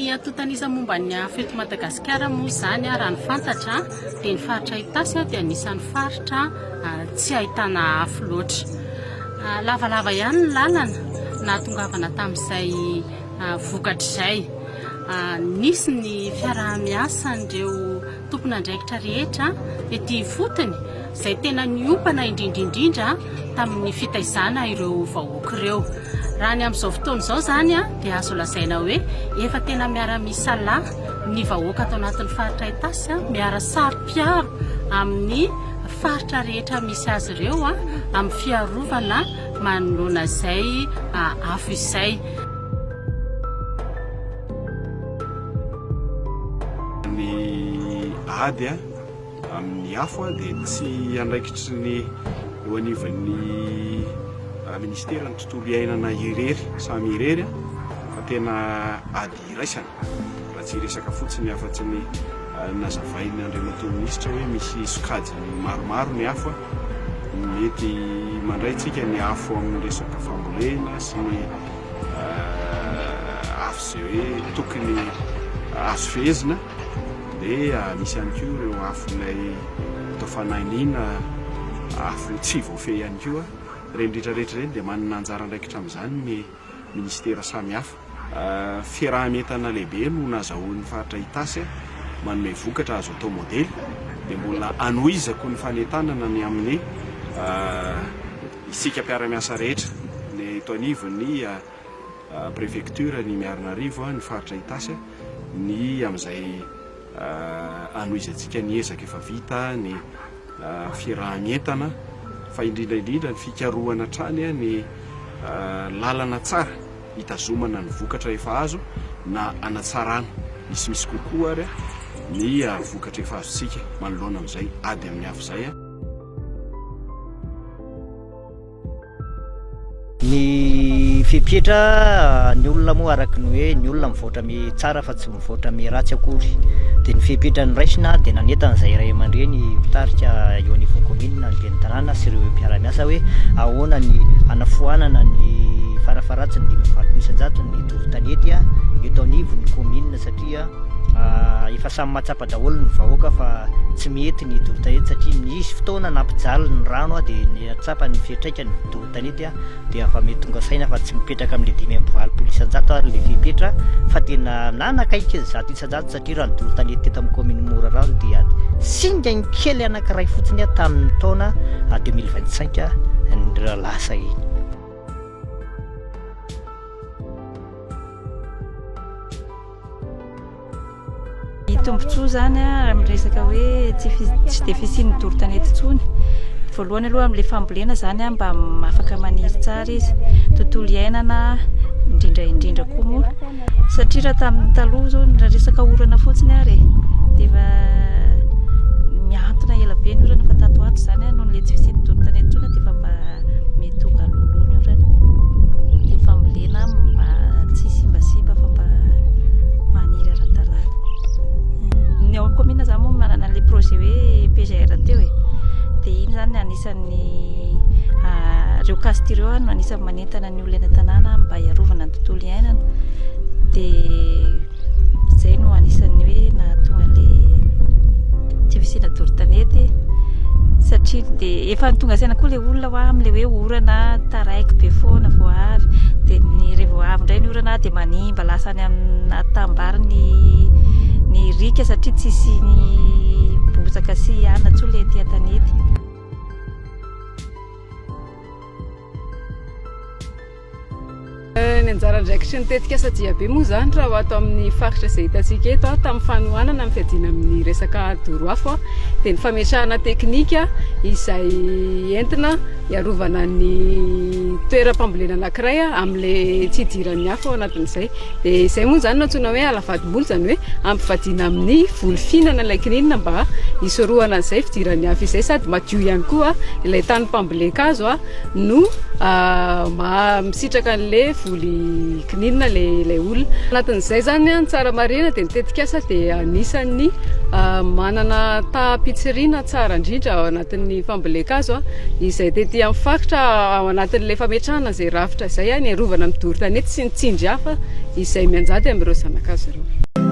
ny atotanisa momba ny afeto Madagasikara moa zany raha ny fantatra dia ny faritra Itasy dia anisan'ny faritra tsy ahitana afo loatra. Lavalava ihany ny lalana nahatongavana tamin'izay vokatra izay. Nisy ny fiaraha-miasan'ireo tompon'andraikitra rehetra ety fotony izay tena niompana indrindrindrindra tamin'ny fitaizana ireo vahoaka ireo. Raha ny amin'izao fotoana izao zany dia azo lazaina hoe efa tena miara-misalahy ny vahoaka ato anatin'ny faritra Itasy miara saro-piaro amin'ny faritra rehetra misy azy ireo amin'ny fiarovana manoloana izay afo izay. Ny ady amin'ny afo dia tsy andraikitry ny eo anivon'ny ministera ny tontolo iainana irery samy irery fa tena ady iraisana raha tsy resaka fotsiny afa-tsy ny nazavainy Andriamatoa minisitra hoe misy sokajiny maromaro ny afo mety mandraytsika ny afo amin'ny resaka fambolena sy ny afo izay hoe tokony azo fehezina dia misy ihany koa ireo afon'ilay atao fanahiniana afo tsy voafehy ihany koa reny rehetrarehetra reny dia manana anjara andraikitra amin'izany ny ministera samihafa. Fiaraha-mientana lehibe no nazahoan'ny faritra Itasy manome vokatra azo atao modely dia mbola anohizako ny fanentanana ny amin'ny isika mpiara-miasa rehetra ny eto anivon'ny préfecture ny Miarinarivo ny faritra Itasy ny amin'izay anohizantsika ny ezaka efa vita ny fiaraha-mientana fa indrindraindrindra ny fikarohana trany ny lalana tsara hitazomana ny vokatra efa azo na anatsarana misy kokoa ary ny vokatra efa azontsika manoloana amin'izay ady amin'ny afo izay. Ny fipetra ny olona moa araka ny hoe ny olona mivoatra tsara fa tsy mivoatra ratsy akory. Dia ny fipetra ny raisina dia nanentana izay ray aman-dreny mpitarika eo anivon'ny komina ny ben'ny tanàna sy ireo mpiara-miasa hoe ahoana ny anafoanana ny farafaratsiny 5,900 ny torotanety eto anivon'ny komina satria efa samy mahatsapa daholo ny vahoaka fa tsy mety ny torotanety satria misy fotoana nampijaly ny rano dia ny atsapa ny fiatraikany torotanety dia efa mety tonga saina fa tsy mipetraka amin'le 5,900 ary le fipetra fa tena nanakaiky 100,000 satria raha ny torotanety teto amin'ny komina Mora rano dia singa ny kely anankiray fotsiny tamin'ny taona 2025 ny lasa iny. Tombontsoa zany amin'ny resaka hoe tsy dia fisian'ny torotanety intsony. Voalohany aloha amin'ilay fambolena zany mba afaka maniry tsara izy, tontolo iainana indrindra koa moa satria raha tamin'ny taloha zao raha resaka orana fotsiny ary dia efa miantona ela be ny orana fa tato ato zany noho n'ilay tsy fisian'ny torotanety intsony dia efa mba mety tonga loloa ny orana. Dia fambolena mba tsy simbasimba fa mba maniry ara-dalàna. Ny ao komina zany moa manana le projet hoe PGR teo dia iny zany anisan'ny reo kasty ireo no anisan'ny manentana ny olona tanàna mba hiarovana ny tontolo iainana dia izay no anisan'ny hoe nahatonga le tsy fisiana torotanety satria dia efa tonga saina koa le olona ho amin'ilay hoe orana taraiky be foana vao avy dia ny rehefa avy indray ny orana dia manimba lasa any amin'ny atambary ny rika satria tsisy ny bozaka sy ana-tsoa le ety an-tanety. Ny anjara andraikitry ny tetika sadia be moa zany raha ato amin'ny faritra izay hitantsika eto tamin'ny fanohanana amin'ny fiadiana amin'ny resaka doro-afo dia ny fametrahana teknika izay entina hiarovana ny toeram-pambolena anankiray amin'ilay tsy hidiran'ny afo ao anatin'izay. Dia izay moa zany natsoina hoe alavadim-boly zany hoe ampivadiana amin'ny voly fihinana ilay kininina mba hisorohana an'izay fidiran'ny afo izay sady madio ihany koa ilay tany-pamboleka-kazo no misitraka an'ilay voly kininina ilay olona. Anatin'izay zany ny tsara marina dia ny tetikasa dia anisan'ny manana taham-pitsirina tsara indrindra ao anatin'ny famboleka-kazo izay tetỳ amin'ny faritra ao anatin'ilay fametrahana izay rafitra izay ny arovana amin'ny doro tanety sy ny tsindry hafa izay mianjady amin'ireo zanak'azy ireo.